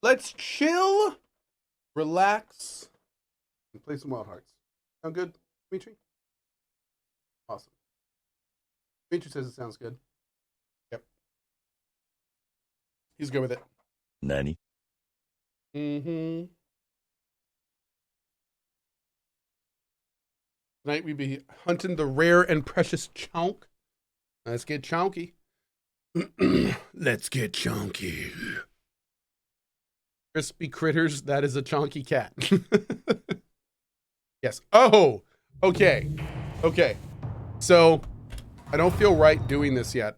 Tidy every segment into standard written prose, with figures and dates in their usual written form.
Let's chill, relax, and play some Wild Hearts. Sound good, Dimitri? Awesome. Dimitri says it sounds good. Yep. He's good with it. Nani? Mm-hmm. Tonight we be hunting the rare and precious chonk. Let's get chonky. Let's get chonky. Crispy critters, that is a chonky cat. Yes. Oh, okay. Okay. So I don't feel right doing this yet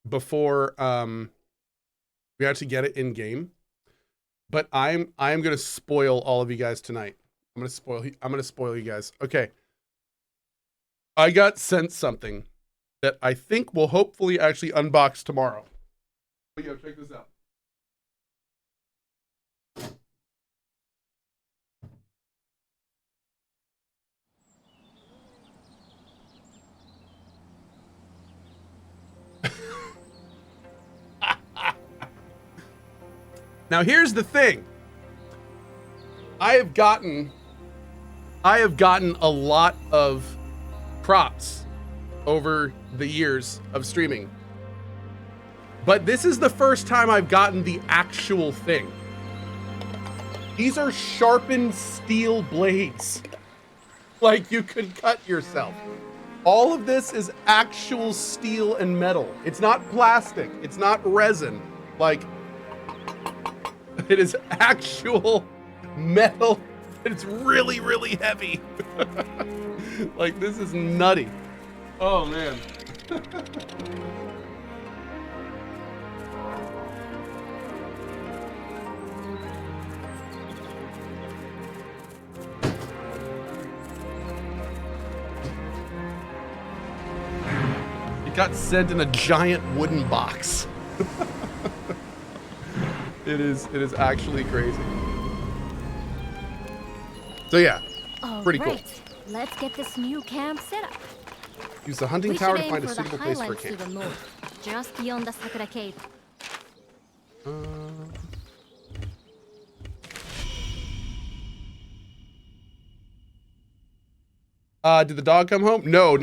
before we actually get it in game. But I'm gonna spoil all of you guys tonight. I'm gonna spoil you guys. Okay. I got sent something that I think will hopefully actually unbox tomorrow. But yo, check this out. Now here's the thing. I have gotten a lot of props over the years of streaming. But this is the first time I've gotten the actual thing. These are sharpened steel blades. Like you could cut yourself. All of this is actual steel and metal. It's not plastic. It's not resin. Like, it is actual metal. It's really, really heavy. Like, this is nutty. Oh, man. It got sent in a giant wooden box. It is actually crazy. So yeah, pretty cool. Let's get this new camp set up. Use the hunting tower to find a suitable place for a camp. To the north, just beyond the Sakura Cave. Did the dog come home? No.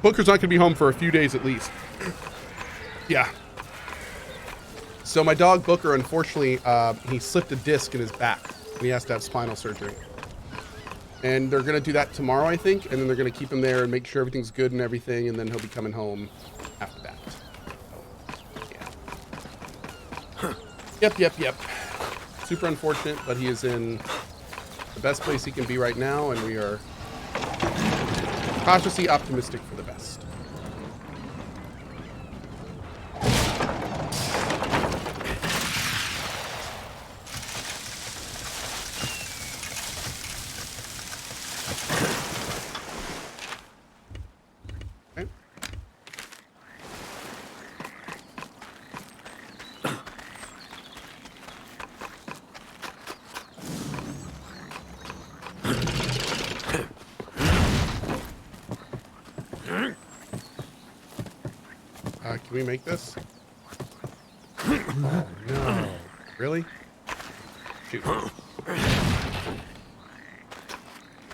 Booker's not gonna be home for a few days at least. Yeah. So my dog Booker, unfortunately, he slipped a disc in his back, and he has to have spinal surgery. And they're gonna do that tomorrow, I think, and then they're gonna keep him there and make sure everything's good and everything, and then he'll be coming home after that. So, yeah. Yep. Super unfortunate, but he is in the best place he can be right now, and we are cautiously optimistic for the best. Can we make this? Oh, no. Really? Shoot.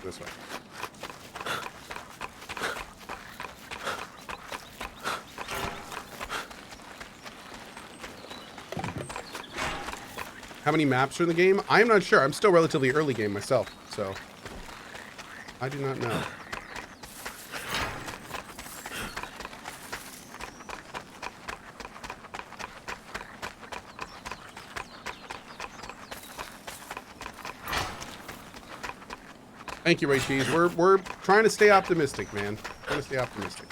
This way. How many maps are in the game? I'm not sure. I'm still relatively early game myself, so I do not know. Thank you, Ray Cheese. We're trying to stay optimistic, man. Trying to stay optimistic.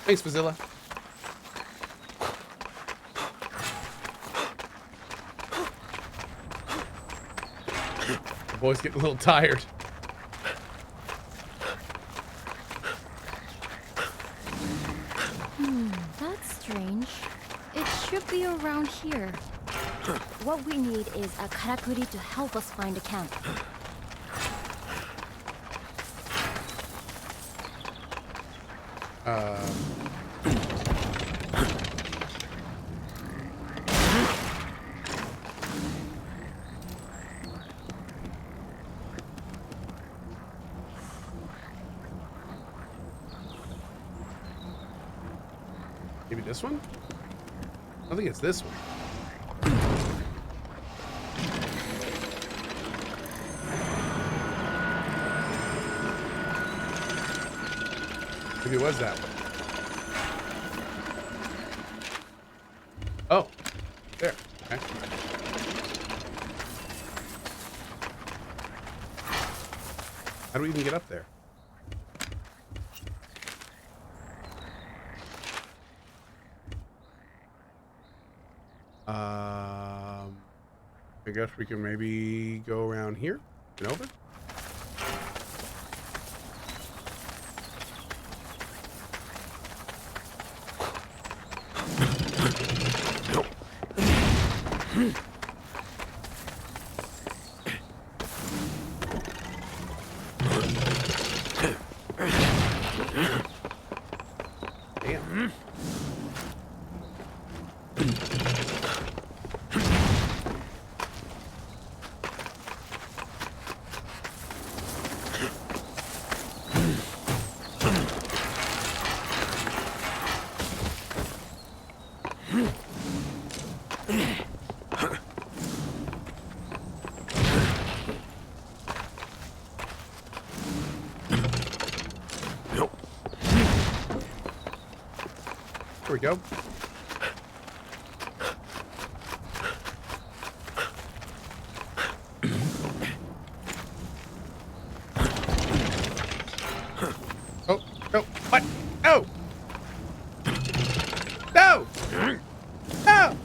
Thanks, Fazilla. The boy's getting a little tired. That's strange. It should be around here. What we need is a karakuri to help us find a camp. Uh, maybe this one? I think it's this one. Maybe it was that one. Oh, there. Okay. How do we even get up there? I guess we can maybe go around here and over. Damn. There we go. Oh, no, what? No! No! No!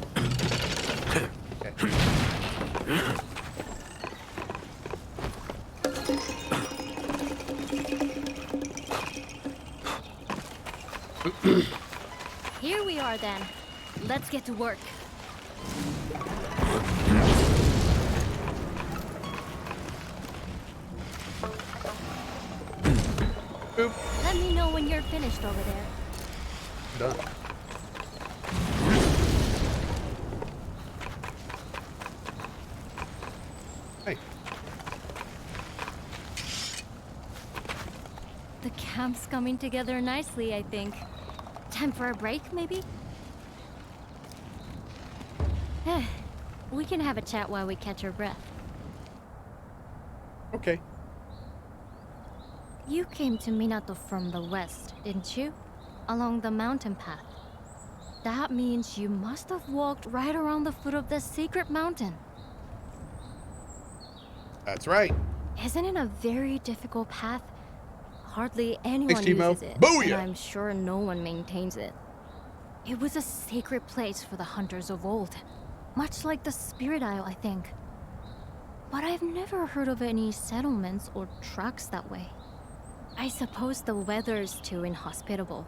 Okay. Here we are then. Let's get to work. Boop. Let me know when you're finished over there. Done. Hey. The camp's coming together nicely, I think. Time for a break, maybe? We can have a chat while we catch our breath. Okay. You came to Minato from the west, didn't you? Along the mountain path. That means you must have walked right around the foot of the secret mountain. That's right. Isn't it a very difficult path? Hardly anyone Thanks, Timo. uses it, Booyah! and I'm sure no one maintains it. It was a sacred place for the hunters of old, much like the Spirit Isle, I think. But I've never heard of any settlements or tracks that way. I suppose the weather is too inhospitable.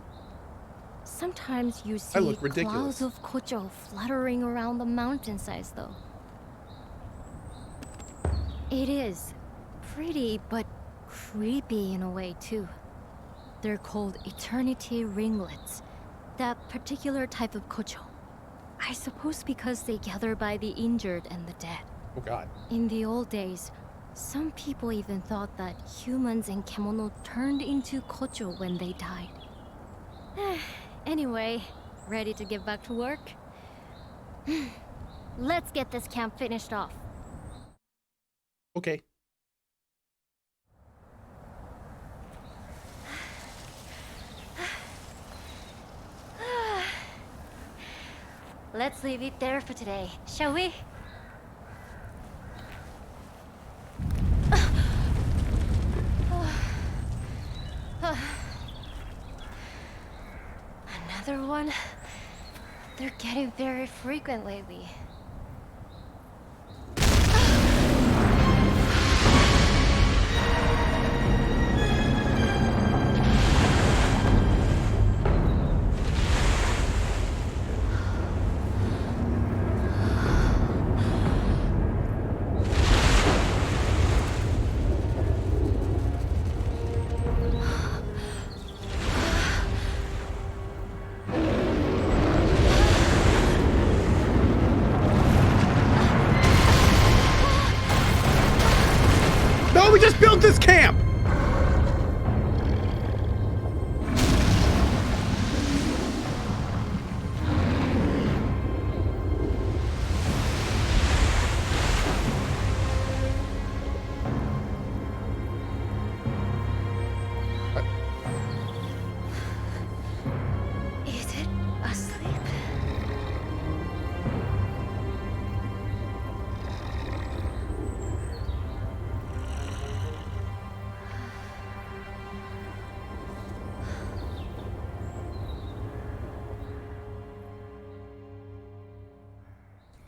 Sometimes you see look ridiculous. clouds of Cohh fluttering around the mountainsides, though. It is pretty, but creepy in a way, too. They're called eternity ringlets, that particular type of Cohh. I suppose because they gather by the injured and the dead. Oh, God. In the old days, some people even thought that humans and kemono turned into Cohh when they died. Anyway, ready to get back to work? Let's get this camp finished off. Okay. Let's leave it there for today, shall we? Another one? They're getting very frequent lately.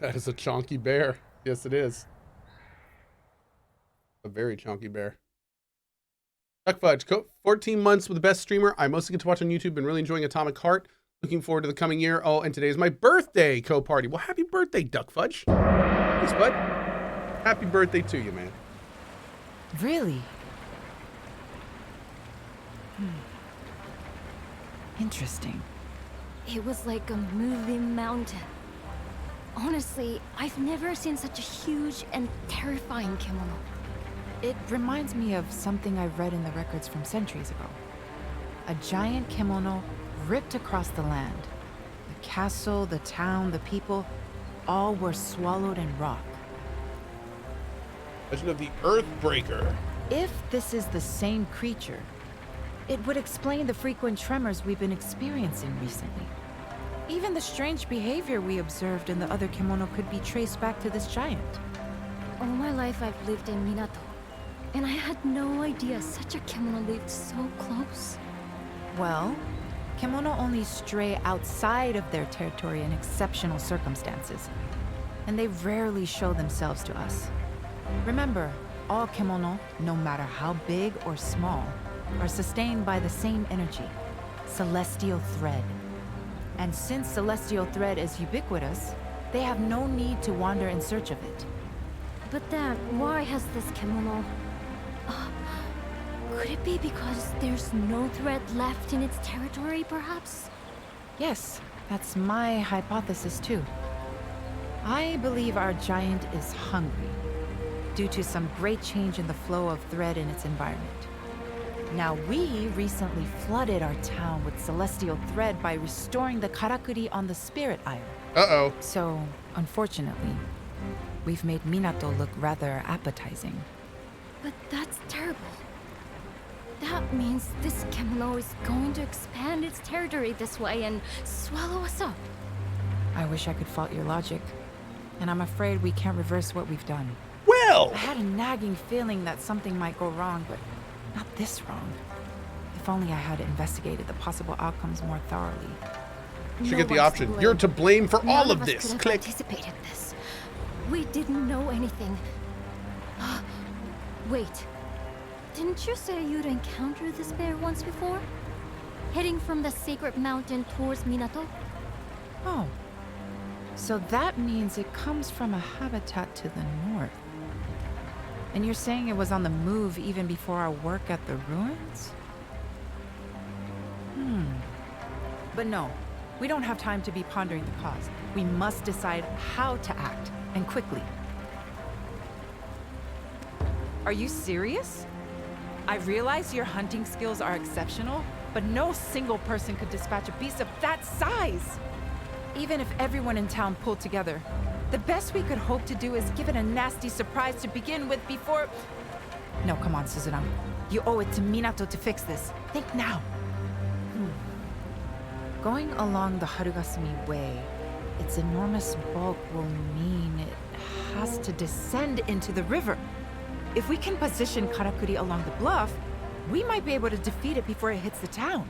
That is a chonky bear. Yes, it is. A very chonky bear. Duck Fudge, 14 months with the best streamer. I mostly get to watch on YouTube and really enjoying Atomic Heart. Looking forward to the coming year. Oh, and today is my birthday, Cohh Party. Well, happy birthday, Duck Fudge. Thanks, bud. Happy birthday to you, man. Really? Interesting. It was like a moving mountain. Honestly, I've never seen such a huge and terrifying kimono. It reminds me of something I read in the records from centuries ago. A giant kimono ripped across the land. The castle, the town, the people, all were swallowed in rock. Legend of the Earthbreaker. If this is the same creature, it would explain the frequent tremors we've been experiencing recently. Even the strange behavior we observed in the other kimono could be traced back to this giant. All my life I've lived in Minato, and I had no idea such a kimono lived so close. Well, kimono only stray outside of their territory in exceptional circumstances, and they rarely show themselves to us. Remember, all kimono, no matter how big or small, are sustained by the same energy, celestial thread. And since celestial thread is ubiquitous, they have no need to wander in search of it. But then, why has this kimono... could it be because there's no thread left in its territory, perhaps? Yes, that's my hypothesis too. I believe our giant is hungry, due to some great change in the flow of thread in its environment. Now, we recently flooded our town with celestial thread by restoring the karakuri on the Spirit Isle. Uh-oh. So, unfortunately, we've made Minato look rather appetizing. But that's terrible. That means this kimono is going to expand its territory this way and swallow us up. I wish I could fault your logic, and I'm afraid we can't reverse what we've done. Well! I had a nagging feeling that something might go wrong, but not this wrong. If only I had investigated the possible outcomes more thoroughly. Should get the option. You're to blame for all of this. Could have Click. anticipated this. We didn't know anything. Wait. Didn't you say you'd encountered this bear once before? Heading from the sacred mountain towards Minato? Oh. So that means it comes from a habitat to the north. And you're saying it was on the move even before our work at the ruins? But no, we don't have time to be pondering the cause. We must decide how to act, and quickly. Are you serious? I realize your hunting skills are exceptional, but no single person could dispatch a beast of that size! Even if everyone in town pulled together, the best we could hope to do is give it a nasty surprise to begin with before... No, come on, Suzune. You owe it to Minato to fix this. Think now. Going along the Harugasumi Way, its enormous bulk will mean it has to descend into the river. If we can position Karakuri along the bluff, we might be able to defeat it before it hits the town.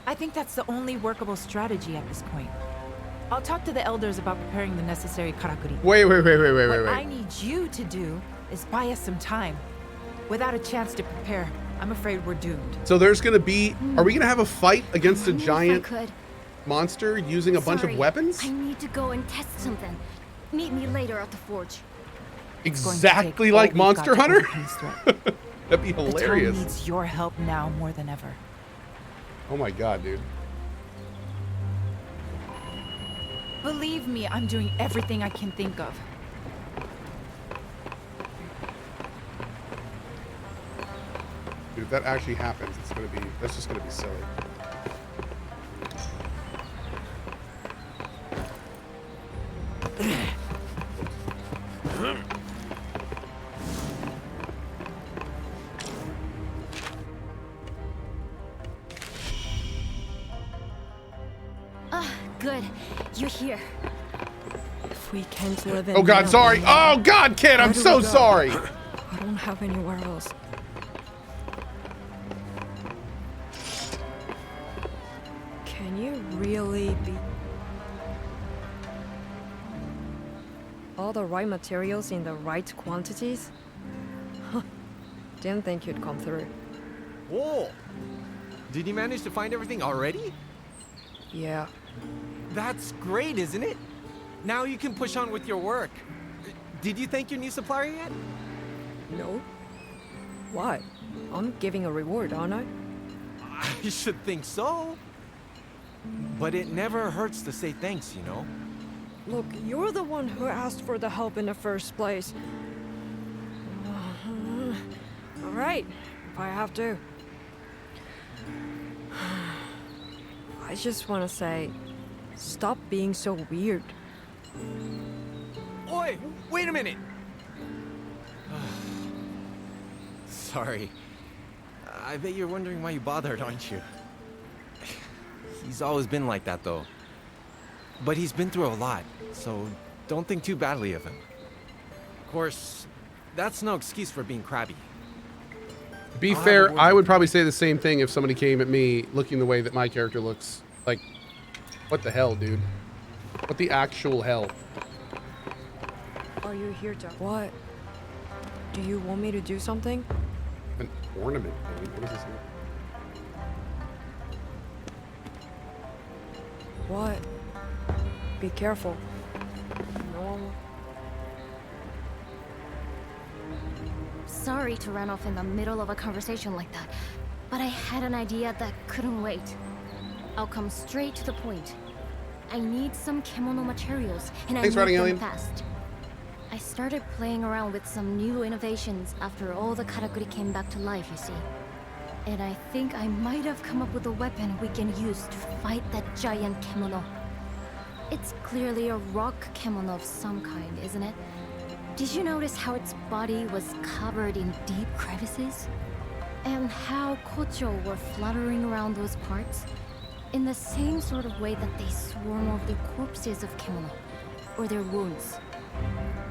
I think that's the only workable strategy at this point. I'll talk to the elders about preparing the necessary karakuri. Wait. What I need you to do is buy us some time. Without a chance to prepare, I'm afraid we're doomed. So there's gonna be... Are we gonna have a fight against a If I giant could. monster using a bunch of Sorry, weapons? I need to go and test something. Meet me later at the forge. It's going to take Exactly all like we've Monster got to Hunter? overcome this threat. That'd be The town hilarious. needs your help now more than ever. Oh my god, dude. Believe me, I'm doing everything I can think of. Dude, if that actually happens, it's gonna be... That's just gonna be silly. Good. You're here. If we can't live in Oh god, Minato sorry! now, Oh god, kid, I'm where do so we go? sorry! I don't have anywhere else. Can you really be... All the right materials in the right quantities? Didn't think you'd come through. Whoa! Did you manage to find everything already? Yeah. That's great, isn't it? Now you can push on with your work. Did you thank your new supplier yet? No? Why? I'm giving a reward, aren't I? I should think so. But it never hurts to say thanks, you know? Look, you're the one who asked for the help in the first place. Alright, if I have to. I just want to say, stop being so weird. Oi, wait a minute! Sorry. I bet you're wondering why you bothered, aren't you? He's always been like that, though. But he's been through a lot, so don't think too badly of him. Of course, that's no excuse for being crabby. To be fair, I would probably say the same thing if somebody came at me looking the way that my character looks. Like, what the hell, dude? What the actual hell? Are you here to... What? Do you want me to do something? An ornament, dude. What is this? What? Be careful. No one... Sorry to run off in the middle of a conversation like that, but I had an idea that couldn't wait. I'll come straight to the point. I need some kimono materials, and I need them fast. I started playing around with some new innovations after all the karakuri came back to life, you see. And I think I might have come up with a weapon we can use to fight that giant kimono. It's clearly a rock kimono of some kind, isn't it? Did you notice how its body was covered in deep crevices? And how kocho were fluttering around those parts? In the same sort of way that they swarm over the corpses of kimono, or their wounds.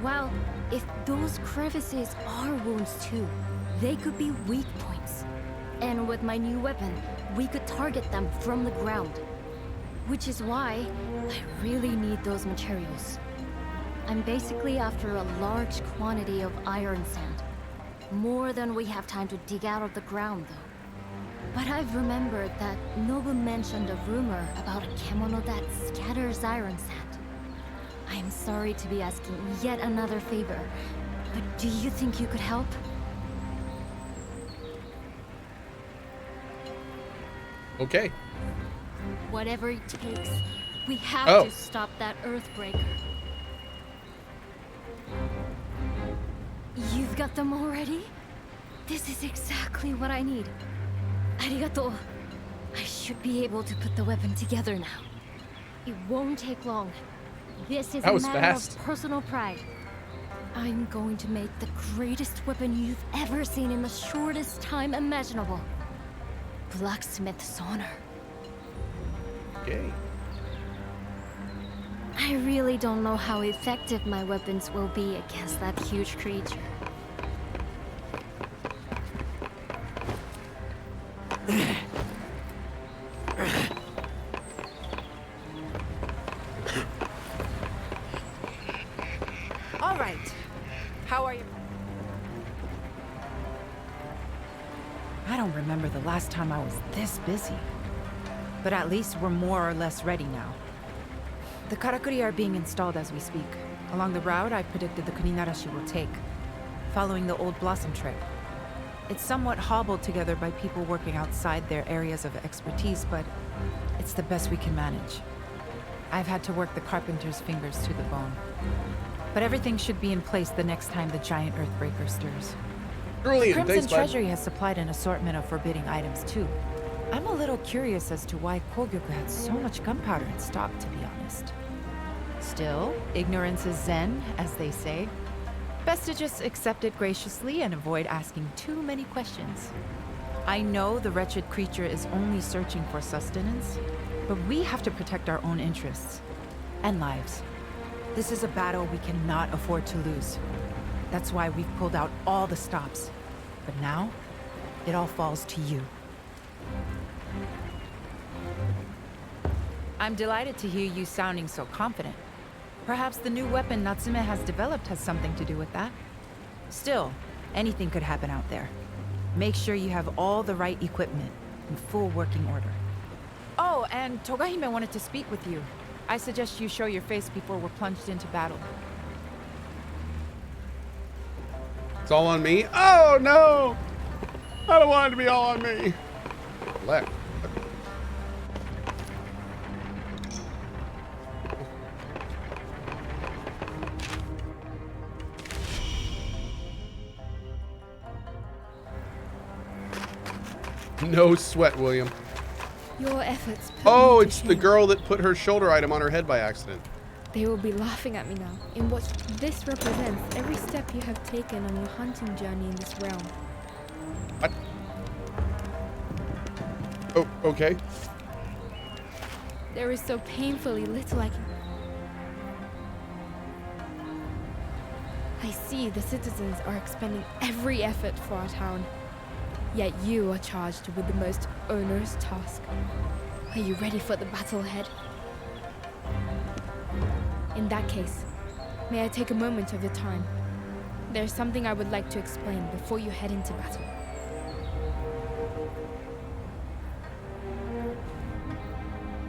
Well, if those crevices are wounds too, they could be weak points. And with my new weapon, we could target them from the ground. Which is why I really need those materials. I'm basically after a large quantity of iron sand. More than we have time to dig out of the ground, though. But I've remembered that Nobu mentioned a rumor about a kimono that scatters iron sand. I am sorry to be asking yet another favor, but do you think you could help? Okay. Whatever it takes, we have to stop that Earthbreaker. You've got them already? This is exactly what I need. Arigato. I should be able to put the weapon together now. It won't take long. This is a matter of personal pride. I'm going to make the greatest weapon you've ever seen in the shortest time imaginable. Blacksmith's honor. Okay. I really don't know how effective my weapons will be against that huge creature. All right. How are you? I don't remember the last time I was this busy. But at least we're more or less ready now. The karakuri are being installed as we speak. Along the route I predicted the Kuninarashi will take, following the old Blossom Trail. It's somewhat hobbled together by people working outside their areas of expertise, but it's the best we can manage. I've had to work the carpenter's fingers to the bone. But everything should be in place the next time the giant Earthbreaker stirs. Brilliant. Crimson Thanks, bud. Treasury has supplied an assortment of forbidding items too. I'm a little curious as to why Kohh had so much gunpowder in stock, to be honest. Still, ignorance is zen, as they say. Best to just accept it graciously and avoid asking too many questions. I know the wretched creature is only searching for sustenance, but we have to protect our own interests and lives. This is a battle we cannot afford to lose. That's why we've pulled out all the stops. But now, it all falls to you. I'm delighted to hear you sounding so confident. Perhaps the new weapon Natsume has developed has something to do with that. Still, anything could happen out there. Make sure you have all the right equipment in full working order. Oh, and Togahime wanted to speak with you. I suggest you show your face before we're plunged into battle. It's all on me? Oh, no! I don't want it to be all on me. Left. No sweat, William. Your efforts. Oh, it's the girl that put her shoulder item on her head by accident. They will be laughing at me now. In what this represents every step you have taken on your hunting journey in this realm. What? Oh, okay. There is so painfully little I can. I see the citizens are expending every effort for our town. Yet you are charged with the most onerous task. Are you ready for the battle ahead? In that case, may I take a moment of your time? There's something I would like to explain before you head into battle.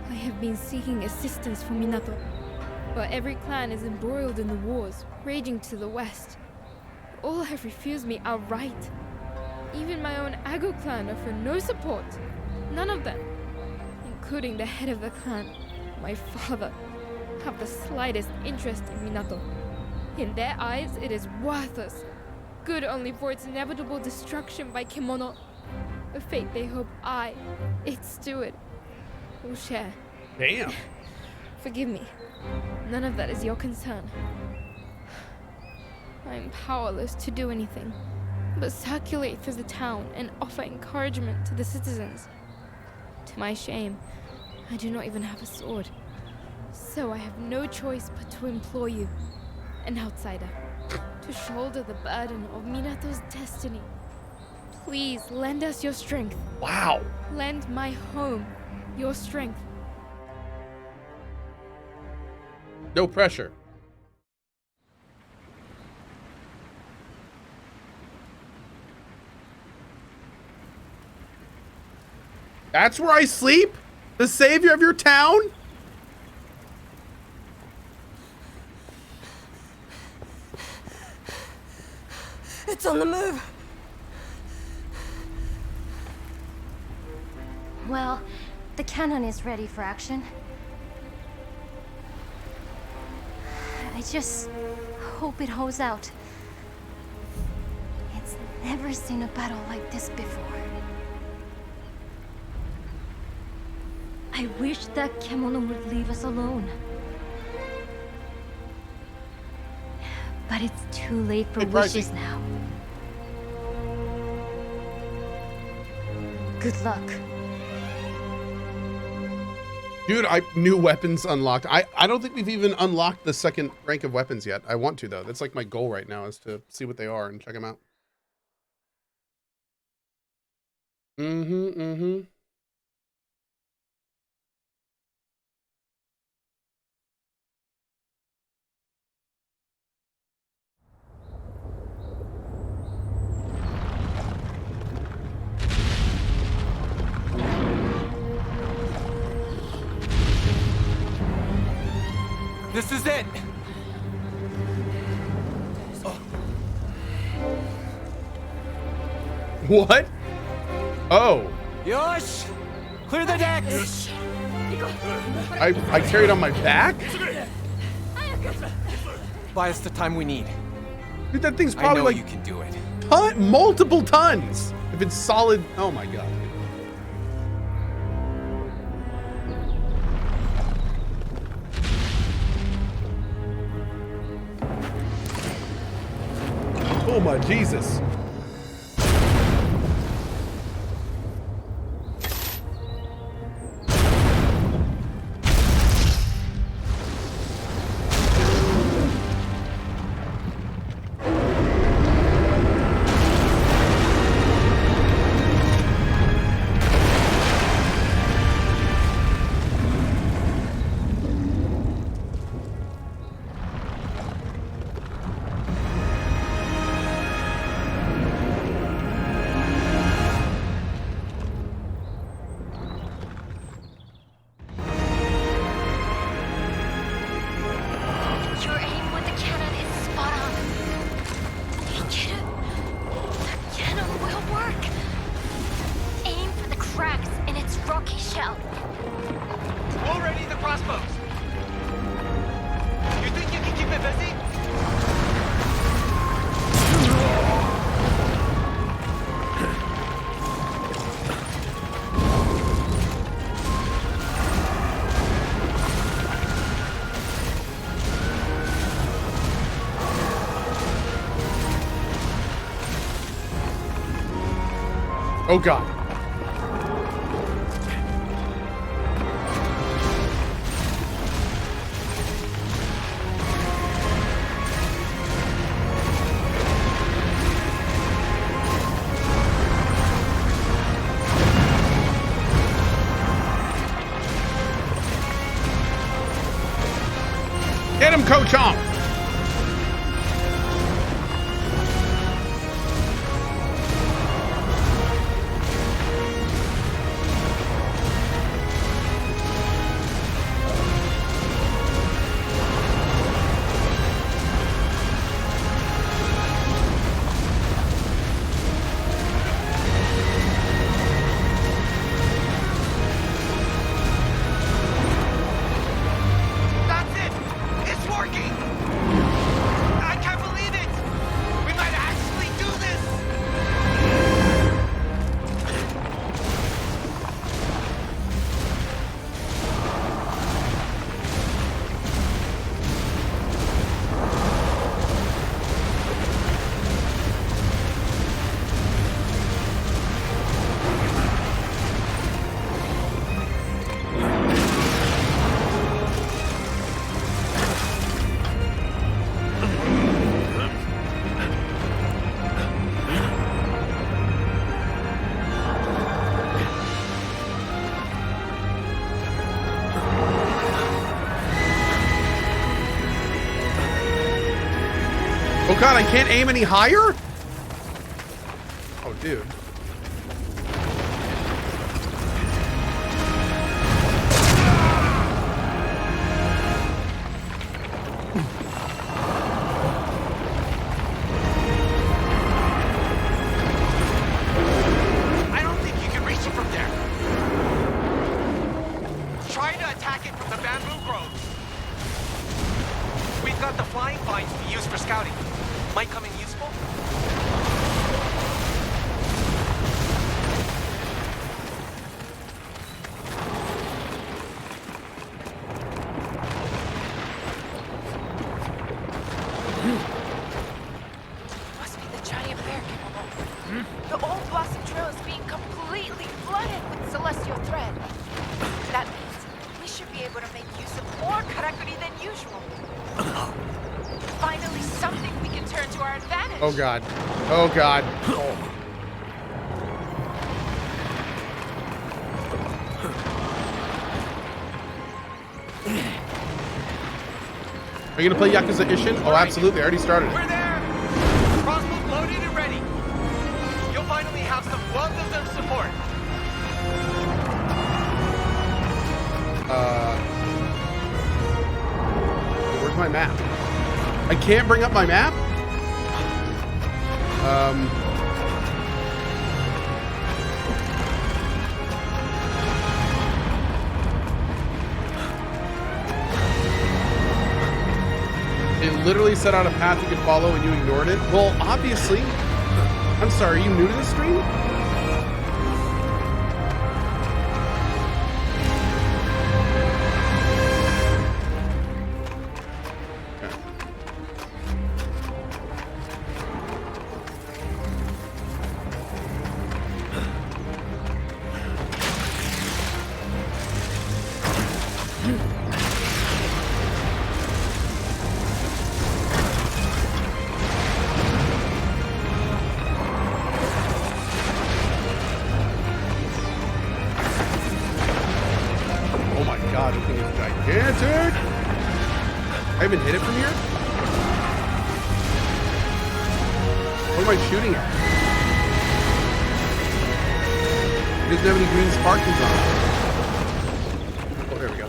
I have been seeking assistance from Minato, but every clan is embroiled in the wars raging to the west. All have refused me outright. Even my own Ago clan offer no support. None of them, including the head of the clan, my father, have the slightest interest in Minato. In their eyes, it is worthless, good only for its inevitable destruction by Kemono, a fate they hope I, its steward, will share. Damn. Forgive me. None of that is your concern. I am powerless to do anything but circulate through the town and offer encouragement to the citizens. To my shame, I do not even have a sword. So I have no choice but to implore you, an outsider, to shoulder the burden of Minato's destiny. Please lend us your strength. Wow. Lend my home your strength. No pressure. That's where I sleep? The savior of your town? It's on the move. Well, the cannon is ready for action. I just hope it holds out. It's never seen a battle like this before. I wish that Kemono would leave us alone. But it's too late for Hey, Pricey. wishes now. Good luck. Dude, new weapons unlocked. I don't think we've even unlocked the second rank of weapons yet. I want to, though. That's like my goal right now, is to see what they are and check them out. Mm-hmm. This is it! What? Oh. Yosh! Clear the decks! I carried on my back? Buy us the time we need. Dude, that thing's I probably know like you can do it. multiple tons. If it's solid, oh my god. Oh my Jesus. Lucky shell. We'll ready the crossbows. You think you can keep it busy? Oh God. Get him, Cohh! That's it! It's working! I can't believe it! We might actually do this! Oh God, I can't aim any higher? Oh, dude. I don't think you can reach it from there. Try to attack it from the bamboo groves. We've got the flying vines we use for scouting. Might come in useful. Must be the giant bear, Kimmo. The old Blossom Trail is being completely flooded with celestial thread. That means we should be able to make use of more karakuri than usual. Finally, something we can turn to our advantage. Oh God. Oh God. Are you gonna play Yakuza Ishin? Oh, absolutely. I already started We're it. there! Crossbow loaded and ready. You'll finally have some well-deserved support. Where's my map? I can't bring up my map? It literally set out a path you could follow and you ignored it. Well, obviously. I'm sorry, are you new to the stream? Oh my God, this thing is gigantic! I haven't hit it from here? What am I shooting at? It doesn't have any green sparklers on it. Oh, there we go.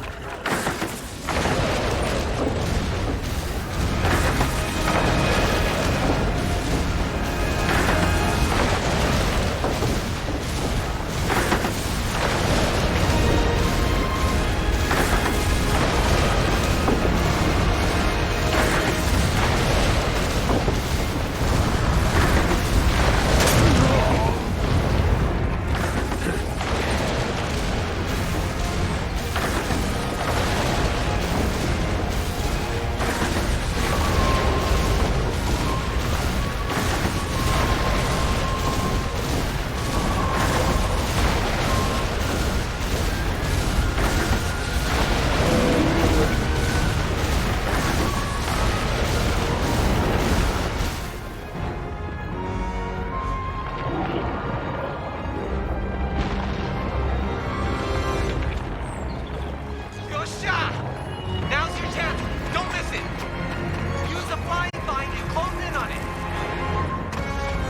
Russia!